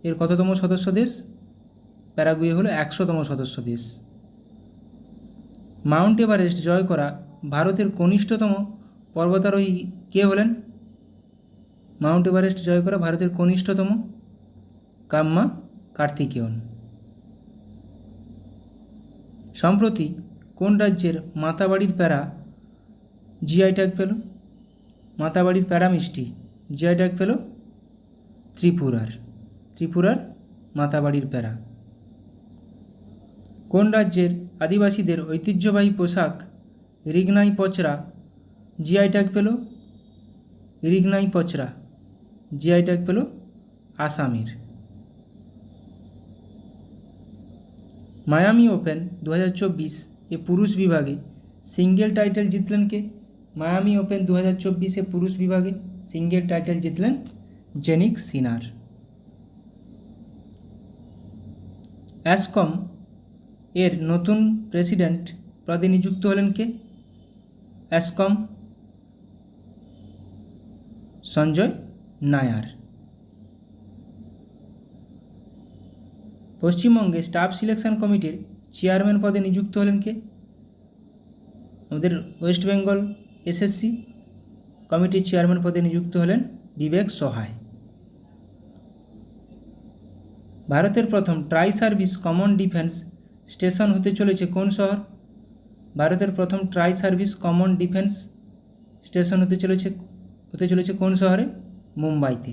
এর কততম সদস্য দেশ? প্যারাগুয়ে হলো 100তম সদস্য দেশ। মাউন্ট এভারেস্ট জয় করা ভারতের কনিষ্ঠতম পর্বতারোহী কে হলেন? মাউন্ট এভারেস্ট জয় করা ভারতের কনিষ্ঠতম কাম্মা কার্তিকেয়ন। সম্প্রতি কোন রাজ্যের মাতাবাড়ির প্যারা জিআই ট্যাগ পেল? মাতাবাড়ির প্যারা মিষ্টি জিআই ট্যাগ পেল ত্রিপুরার মাতাবাড়ির প্যারা। কোন রাজ্যের আদিবাসীদের ঐতিহ্যবাহী পোশাক রিগনাই পচরা জিআই ট্যাগ পেল? রিগনাই পচরা জিআই ট্যাগ পেল আসামের। মায়ামি ওপেন 2024 এ পুরুষ বিভাগে সিঙ্গেল টাইটেল জিতলেন কে? মায়ামি ওপেন 2024 এ পুরুষ বিভাগে সিঙ্গেল টাইটেল জিতলেন জেনিক সিনার। অ্যাসকম এর নতুন প্রেসিডেন্ট পদে নিযুক্ত হলেন কে? অ্যাসকম সঞ্জয় নায়ার। পশ্চিমবঙ্গে স্টাফ সিলেকশন কমিটির চেয়ারম্যান পদে নিযুক্ত হলেন কে? আমাদের ওয়েস্ট বেঙ্গল SSC কমিটির চেয়ারম্যান পদে নিযুক্ত হলেন বিবেক সহায়। ভারতের প্রথম try service common defence station হতে চলেছে কোন শহর? ভারতের প্রথম try service common defence station হতে চলেছে কোন শহরে? মুম্বাইতে।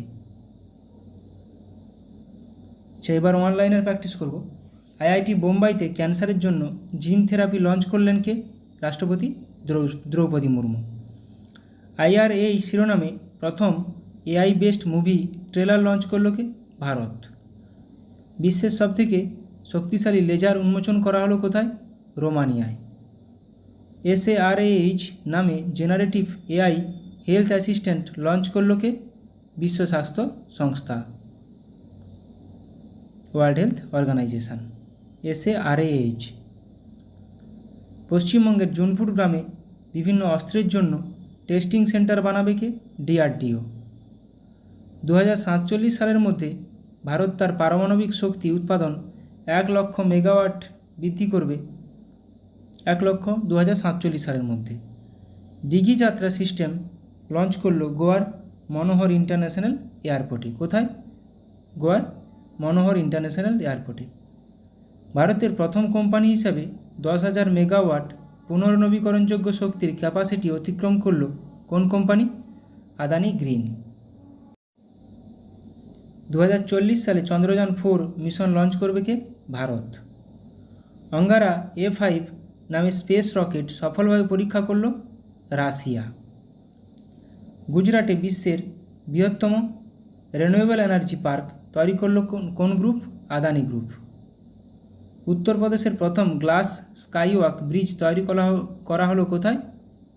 আচ্ছা, এবার অনলাইনের প্র্যাকটিস করব। IIT বোম্বাইতে ক্যান্সারের জন্য জিন থেরাপি লঞ্চ করলেন কে? রাষ্ট্রপতি দ্রৌপদী মুর্মু। IRA শিরোনামে প্রথম AI based movie trailer launch করলো কে? ভারত। বিশ্বের সবথেকে শক্তিশালী লেজার উন্মোচন করা হলো কোথায়? রোমানিয়ায়। SARAH নামে generative AI health assistant launch করলো কে? বিশ্ব স্বাস্থ্য সংস্থা, ওয়ার্ল্ড হেলথ অর্গানাইজেশন। SARAH। পশ্চিমবঙ্গের জুনপুর গ্রামে বিভিন্ন অস্ত্রের জন্য টেস্টিং সেন্টার বানাবে কে? DRDO। 2047 সালের মধ্যে ভারত তার পারমাণবিক শক্তি উৎপাদন 1 লক্ষ মেগাওয়াট বৃদ্ধি করবে। 2047 সালের মধ্যে। ডিগি যাত্রা সিস্টেম লঞ্চ করলো গোয়ার মনোহর ইন্টারন্যাশনাল এয়ারপোর্টে। কোথায়? গোয়ার মনোহর ইন্টারন্যাশনাল এয়ারপোর্টে। ভারতের প্রথম কোম্পানি হিসাবে 10,000 মেগাওয়াট পুনর্নবীকরণযোগ্য শক্তির ক্যাপাসিটি অতিক্রম করল কোন কোম্পানি? আদানি গ্রিন। 2040 সালে চন্দ্রযান 4 মিশন লঞ্চ করবে কে? ভারত। অঙ্গারা A5 নামে স্পেস রকেট সফলভাবে পরীক্ষা করল রাশিয়া। গুজরাটে বিশ্বের বৃহত্তম রিনিউয়েবল এনার্জি পার্ক তৈরি করল কোন গ্রুপ? আদানি গ্রুপ। উত্তরপ্রদেশের প্রথম গ্লাস স্কাইওয়াক ব্রিজ তৈরি করা হলো কোথায়?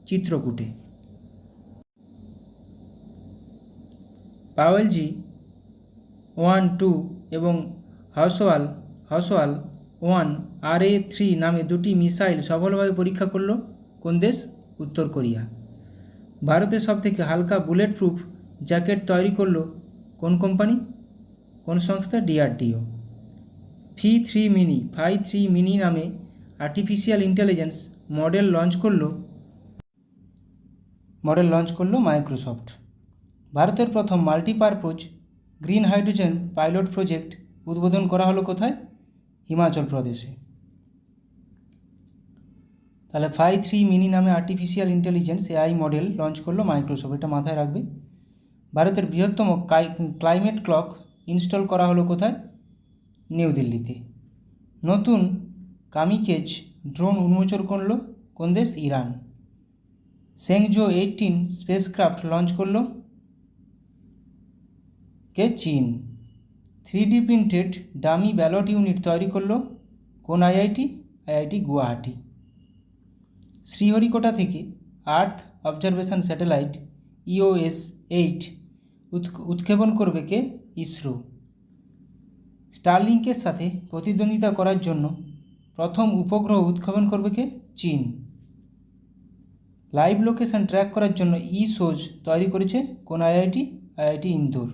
চিত্রকূটে। পাওয়েলজি 1-2 এবং হাওসওয়াল-1 RA-3 নামে দুটি মিসাইল সফলভাবে পরীক্ষা করল কোন দেশ? উত্তর কোরিয়া। ভারতের সবথেকে হালকা বুলেট প্রুফ জ্যাকেট তৈরি করল কোন কোম্পানি, কোন সংস্থা? DRDO। ফাই 3 মিনি নামে আর্টিফিশিয়াল ইন্টেলিজেন্স মডেল লঞ্চ করলো মাইক্রোসফট। ভারতের প্রথম multipurpose green hydrogen pilot project উদ্বোধন করা হলো কোথায়? হিমাচল প্রদেশে। তাহলে ফাই 3 মিনি নামে artificial intelligence AI model launch করলো মাইক্রোসফট, এটা মাথায় রাখবে। ভারতের বৃহত্তম ক্লাইমেট ক্লক ইনস্টল করা হলো কোথায়? নিউ দিল্লিতে। নতুন কামিকেজ ড্রোন উন্মোচন করলো কোন দেশ? ইরান। সেংজো 18 স্পেসক্রাফট লঞ্চ করলো কে? চীন। 3D printed dummy ballot unit তৈরি করলো কোন IIT গুয়াহাটি। শ্রীহরিকোটা থেকে আর্থ অবজারভেশন স্যাটেলাইট EOS-8 উৎক্ষেপণ করবে কে? ইসরো। স্টারলিংকের সাথে প্রতিদ্বন্দ্বিতা করার জন্য প্রথম উপগ্রহ উৎক্ষেপণ করবে কে? চীন। লাইভ লোকেশন ট্র্যাক করার জন্য eSOZ তৈরি করেছে কোন IIT ইন্দোর।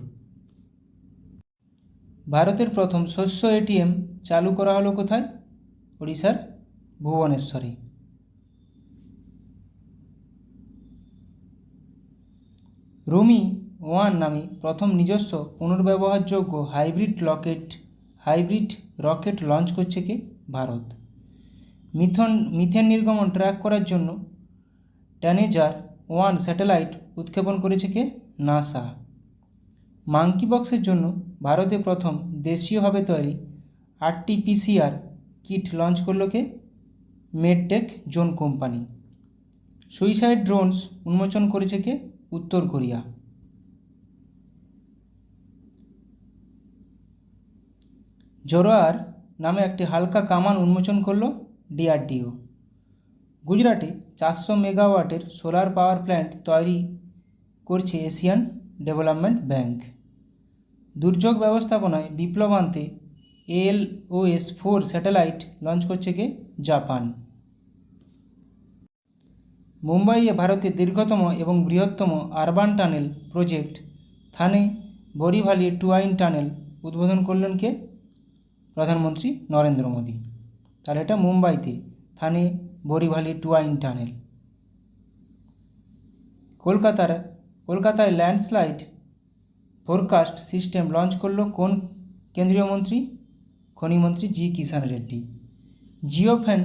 ভারতের প্রথম শস্য ATM চালু করা হলো কোথায়? ওড়িশার ভুবনেশ্বরে। রুমি 1 নামে প্রথম নিজস্ব পুনর্ব্যবহারযোগ্য হাইব্রিড রকেট লঞ্চ করছে কে? ভারত। মিথেন নির্গমন ট্র্যাক করার জন্য ট্যানেজার-1 স্যাটেলাইট উৎক্ষেপণ করেছে কে? নাসা। মাঙ্কি বক্সের জন্য ভারতে প্রথম দেশীয়ভাবে তৈরি RT-PCR কিট লঞ্চ করলো কে? Medtech zone company. Suicide drones উন্মোচন করেছে কে? উত্তর কোরিয়া। জোরোয়ার নামে একটি হালকা কামান উন্মোচন করলো DRDO। গুজরাটে 400 মেগাওয়াটের সোলার পাওয়ার প্ল্যান্ট তৈরি করছে এশিয়ান ডেভেলপমেন্ট ব্যাংক। দুর্যোগ ব্যবস্থাপনায় বিপ্লব আনতে ALOS-4 স্যাটেলাইট লঞ্চ করছে কে? জাপান। মুম্বাইয়ে ভারতের দীর্ঘতম এবং বৃহত্তম আরবান টানেল প্রজেক্ট থানে বোরিভালি টুয়াইন টানেল উদ্বোধন করলেন কে? প্রধানমন্ত্রী নরেন্দ্র মোদী। তাহলে এটা মুম্বাইতে থানে বোরিভালি টুয়াইন টানেল। কলকাতায় ল্যান্ডস্লাইড ফোরকাস্ট সিস্টেম লঞ্চ করলো কোন কেন্দ্রীয় মন্ত্রী? খনিমন্ত্রী জি কিষাণ রেড্ডি। জিওফেন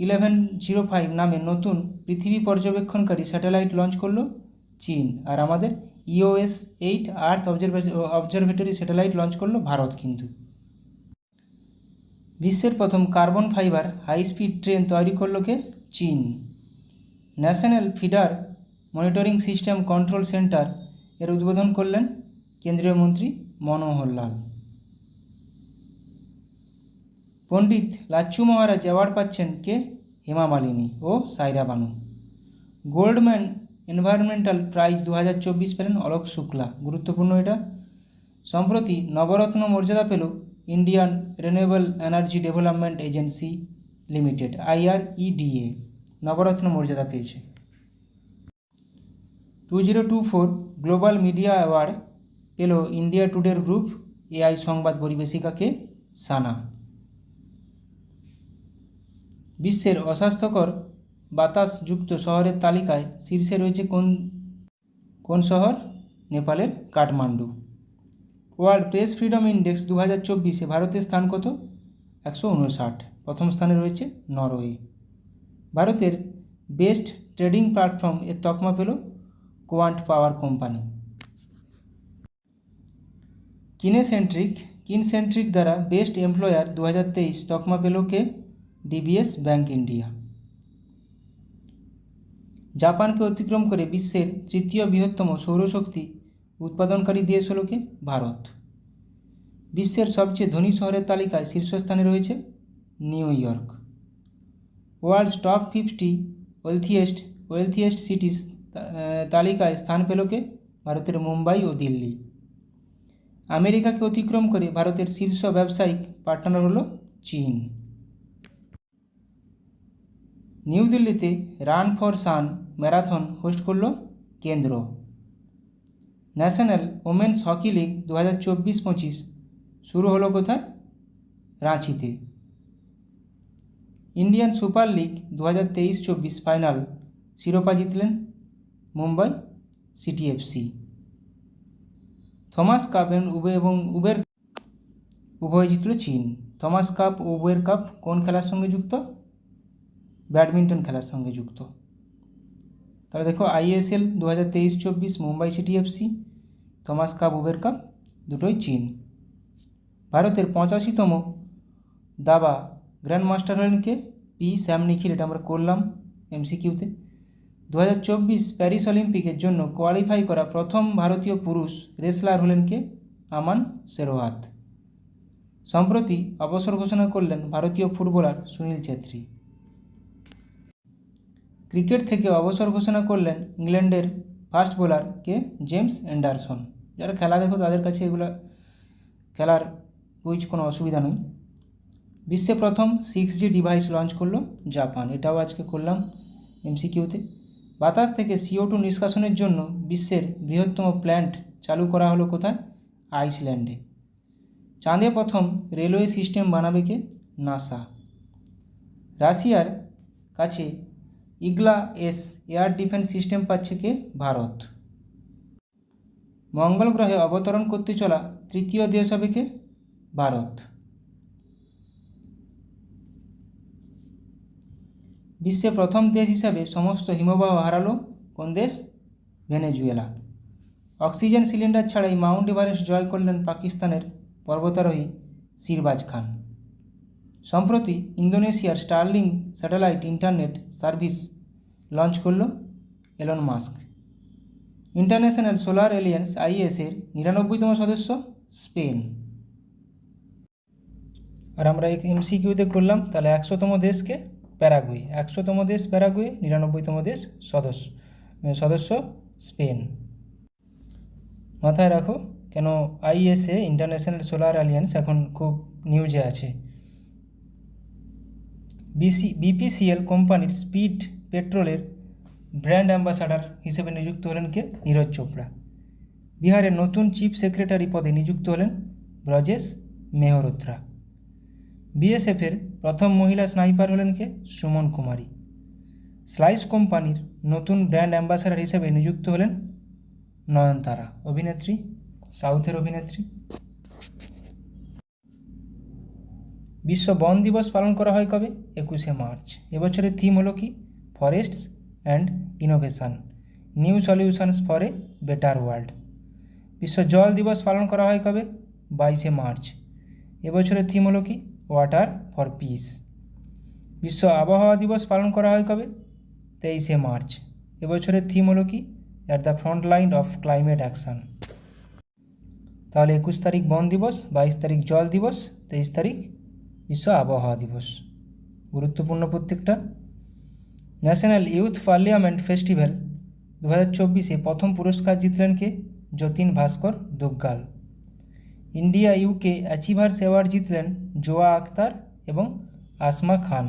1105 নামে নতুন পৃথিবী পর্যবেক্ষণকারী স্যাটেলাইট লঞ্চ করলো চীন। আর আমাদের EOS-8 আর্থ অবজারভেটরি স্যাটেলাইট লঞ্চ করলো ভারত। কিন্তু বিশ্বের প্রথম carbon fibre high speed train তৈরি করলো কে? চীন। National feeder monitoring system control centre এর উদ্বোধন করলেন কেন্দ্রীয় মন্ত্রী মনোহর লাল। পণ্ডিত লাচ্ছু মহারাজ অ্যাওয়ার্ড পাচ্ছেন কে? হেমা মালিনী ও সাইরা বানু। গোল্ডম্যান এনভায়রনমেন্টাল প্রাইজ 2024 পেলেন অলোক শুক্লা। গুরুত্বপূর্ণ এটা। সম্প্রতি নবরত্ন মর্যাদা পেল Indian renewable energy development agency limited IREDA নবরত্ন মর্যাদা পেয়েছে। 2024 গ্লোবাল মিডিয়া অ্যাওয়ার্ড পেল ইন্ডিয়া টুডের গ্রুপ AI সংবাদ পরিবেশিকাকে? সানা। বিশ্বের অস্বাস্থ্যকর বাতাসযুক্ত শহরের তালিকায় শীর্ষে রয়েছে কোন শহর? নেপালের Kathmandu. World press freedom index 2024-এ ভারতের স্থান কত? 159। প্রথম স্থানে রয়েছে নরওয়ে। ভারতের বেস্ট ট্রেডিং প্ল্যাটফর্ম এর তকমা পেল কোয়ান্ট পাওয়ার কোম্পানি। কিনসেন্ট্রিক দ্বারা বেস্ট এমপ্লয়ার 2023 তকমা পেল কে? DBS bank India. জাপানকে অতিক্রম করে বিশ্বের তৃতীয় বৃহত্তম সৌরশক্তি উৎপাদনকারী দেশ হল কে? ভারত। বিশ্বের সবচেয়ে ধনী শহরের তালিকায় শীর্ষস্থানে রয়েছে New York. World's top 50 wealthiest cities তালিকায় স্থান পেল কে? ভারতের মুম্বাই ও দিল্লি। আমেরিকাকে অতিক্রম করে ভারতের শীর্ষ ব্যবসায়িক পার্টনার হলো চীন। নিউ দিল্লিতে run for sun marathon host করল কেন্দ্র। ন্যাশনাল ওমেন্স হকি লিগ 2024-25 শুরু হলো কোথায়? রাঁচিতে। ইন্ডিয়ান সুপার লিগ 2023-24 ফাইনাল শিরোপা জিতলেন Mumbai city FC. Thomas cup এবং উবের উভয় জিতল চীন। থমাস কাপ ও উবের কাপ কোন খেলার সঙ্গে যুক্ত? ব্যাডমিন্টন খেলার সঙ্গে যুক্ত। তাহলে দেখো ISL 2023-24 Mumbai city FC, Thomas cup Uber cup দুটোই চীন। ভারতের 85তম দাবা গ্র্যান্ড মাস্টার হলেন কে? শ্যাম নিখিল। এটা আমরা করলাম MCQতে। 2024 প্যারিস অলিম্পিকের জন্য কোয়ালিফাই করা প্রথম ভারতীয় পুরুষ রেসলার হলেন কে? আমান শেরওয়াত। সম্প্রতি অবসর ঘোষণা করলেন ভারতীয় ফুটবলার সুনীল ছেত্রী। ক্রিকেট থেকে অবসর ঘোষণা করলেন ইংল্যান্ডের ফাস্ট বোলার কে? James Anderson. যারা খেলা দেখো তাদের কাছে এগুলো খেলার কুইজ কোনো অসুবিধা নেই। বিশ্বে প্রথম 6G ডিভাইস লঞ্চ করলো জাপান। এটাও আজকে করলাম MCQতে। বাতাস থেকে CO2 নিষ্কাশনের জন্য বিশ্বের বৃহত্তম প্ল্যান্ট চালু করা হলো কোথায়? আইসল্যান্ডে। চাঁদে প্রথম রেলওয়ে সিস্টেম বানাবে কে? নাসা। রাশিয়ার কাছে ইগলা-S এয়ার ডিফেন্স সিস্টেম পাচ্ছে কে? ভারত। মঙ্গল গ্রহে অবতরণ করতে চলা তৃতীয় দেশ হবে কে? ভারত। বিশ্বে প্রথম দেশ হিসাবে সমস্ত হিমবাহ হারালো কোন দেশ? ভেনেজুয়েলা। অক্সিজেন সিলিন্ডার ছাড়াই মাউন্ট এভারেস্ট জয় করলেন পাকিস্তানের পর্বতারোহী শিরবাজ খান। সম্প্রতি ইন্দোনেশিয়ার Starlink satellite internet service launch করল Elon Musk. International solar alliance IS-এর 99তম সদস্য স্পেন। আর আমরা MCQতে করলাম তাহলে 100তম দেশকে? প্যারাগুয়ে। 100তম দেশ প্যারাগুয়ে, 99তম দেশ সদস্য স্পেন। মাথায় রাখো কেন IS-এ ইন্টারন্যাশনাল সোলার অ্যালিয়েন্স এখন খুব নিউজে আছে। BPCL কোম্পানির স্পিড পেট্রোলের ব্র্যান্ড অ্যাম্বাসাডার হিসেবে নিযুক্ত হলেন কে? নীরজ চোপড়া। বিহারের নতুন চিফ সেক্রেটারি পদে নিযুক্ত হলেন ব্রজেশ মেহরোত্রা। BSF-এর প্রথম মহিলা স্নাইপার হলেন কে? সুমন কুমারী। স্লাইস কোম্পানির নতুন ব্র্যান্ড অ্যাম্বাসাডার হিসেবে নিযুক্ত হলেন নয়নতারা, অভিনেত্রী, সাউথের অভিনেত্রী। বিশ্ব বন দিবস পালন করা হয় কবে? 21শে মার্চ। এবছরের থিম হলো কি? Forests and innovation, new solutions for a better world. বিশ্ব জল দিবস পালন করা হয় কবে? 22শে মার্চ। এবছরের থিম হলো কি? Water for piece. বিশ্ব আবহাওয়া দিবস পালন করা হয় কবে? 23শে মার্চ। এবছরের থিম হলো কি? At the front line of climate action. তাহলে 21 তারিখ বন দিবস, 22 তারিখ জল দিবস, 23 তারিখ বিশ্ব আবহাওয়া দিবস। গুরুত্বপূর্ণ প্রত্যেকটা। ন্যাশনাল ইউথ পার্লিয়ামেন্ট ফেস্টিভ্যাল 2024-এ প্রথম পুরস্কার জিতলেন কে? যতীন ভাস্কর দুগ্গাল। ইন্ডিয়া UK অ্যাচিভার্স অ্যাওয়ার্ড জিতলেন জোয়া আক্তার এবং আসমা খান।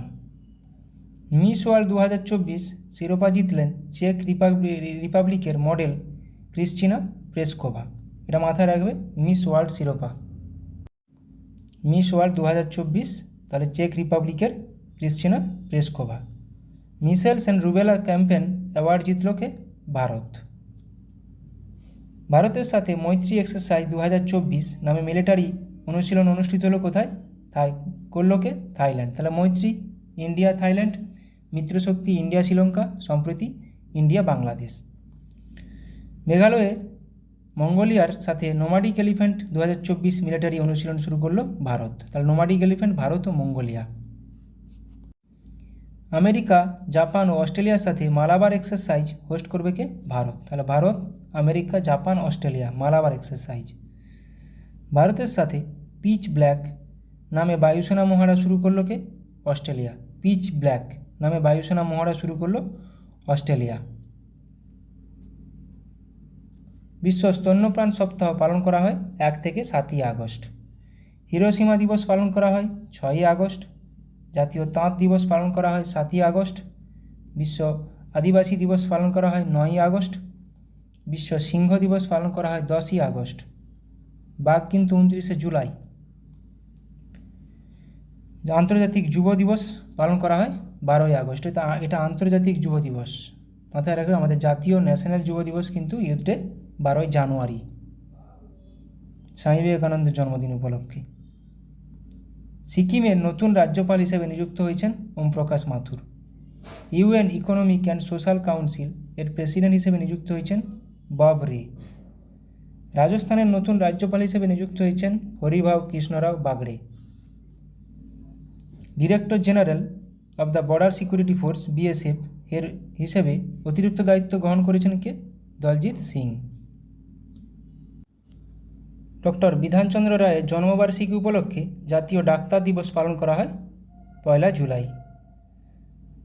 মিস ওয়ার্ল্ড 2024 শিরোপা জিতলেন চেক রিপাবলিকের মডেল ক্রিস্টিনা প্লেসকোভা। এটা মাথায় রাখবে, মিস ওয়ার্ল্ড শিরোপা। মিস ওয়ার্ল্ড 2024 তাহলে চেক রিপাবলিকের Krystyna Pyszkova. Measles and rubella campaign award জিতল কে? ভারত। ভারতের সাথে মৈত্রী এক্সারসাইজ 2024 নামে মিলিটারি অনুশীলন অনুষ্ঠিত হলো কোথায়? করলো কে? থাইল্যান্ড। তাহলে মৈত্রী ইন্ডিয়া থাইল্যান্ড, মিত্রশক্তি ইন্ডিয়া শ্রীলঙ্কা, সম্প্রতি ইন্ডিয়া বাংলাদেশ। মেঘালয়ের মঙ্গোলিয়ার সাথে নোমাডিক এলিফ্যান্ট 2024 মিলিটারি অনুশীলন শুরু করলো ভারত। তাহলে নোমাডিক এলিফ্যান্ট ভারত ও মঙ্গোলিয়া। আমেরিকা, জাপান ও অস্ট্রেলিয়ার সাথে মালাবার এক্সারসাইজ হোস্ট করবে কে? ভারত। তাহলে Bharat, America, Japan, Australia Malabar exercise. ভারতের সাথে পিচ ব্ল্যাক নামে বায়ুসেনা মহড়া শুরু করলো কে? অস্ট্রেলিয়া। পিচ ব্ল্যাক নামে বায়ুসেনা মহড়া শুরু করলো অস্ট্রেলিয়া। বিশ্ব স্তন্যপান সপ্তাহ পালন করা হয় 1 থেকে 7ই আগস্ট। হিরোশিমা দিবস পালন করা হয় 6ই আগস্ট। জাতীয় তাঁত দিবস পালন করা হয় 7ই আগস্ট। বিশ্ব আদিবাসী দিবস পালন করা হয় 9ই আগস্ট। বিশ্ব সিংহ দিবস পালন করা হয় 10ই আগস্ট। বাঘ কিন্তু 29শে জুলাই। আন্তর্জাতিক যুব দিবস পালন করা হয় 12ই আগস্ট। এটা আন্তর্জাতিক যুব দিবস। মাথায় রাখবে, আমাদের জাতীয় ন্যাশনাল যুব দিবস কিন্তু ইউথ ডে 12ই জানুয়ারি, স্বামী বিবেকানন্দের জন্মদিন উপলক্ষে। সিকিমের নতুন রাজ্যপাল হিসেবে নিযুক্ত হয়েছেন Om Prakash Mathur. UN economic and social council এর প্রেসিডেন্ট হিসেবে নিযুক্ত হয়েছেন বব রে। রাজস্থানের নতুন রাজ্যপাল হিসেবে নিযুক্ত হয়েছেন Haribhau Kishanrao Bagde. Director general of the border security force BSF এর হিসেবে অতিরিক্ত দায়িত্ব গ্রহণ করেছেন কে? দলজিৎ সিং। ডক্টর বিধানচন্দ্র রায়ের জন্মবার্ষিকী উপলক্ষে জাতীয় ডাক্তার দিবস পালন করা হয় 1 জুলাই।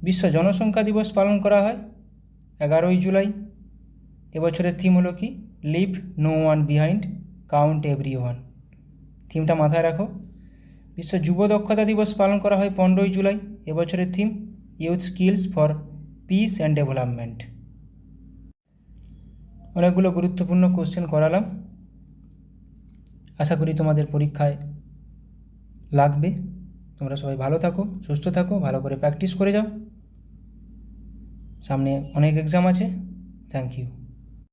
বিশ্ব জনসংখ্যা দিবস পালন করা হয় 11ই জুলাই। এবছরের থিম হলো কি? Leave no one behind, count every one. থিমটা মাথায় রাখো। বিশ্ব যুব দক্ষতা দিবস পালন করা হয় 15ই জুলাই। এবছরের theme youth skills for piece and development. অনেকগুলো গুরুত্বপূর্ণ কোশ্চেন করালাম, আশা করি তোমাদের পরীক্ষায় লাগবে। তোমরা সবাই ভালো থাকো, সুস্থ থাকো, ভালো করে প্র্যাকটিস করে যাও। সামনে অনেক এক্সাম আছে। Thank you.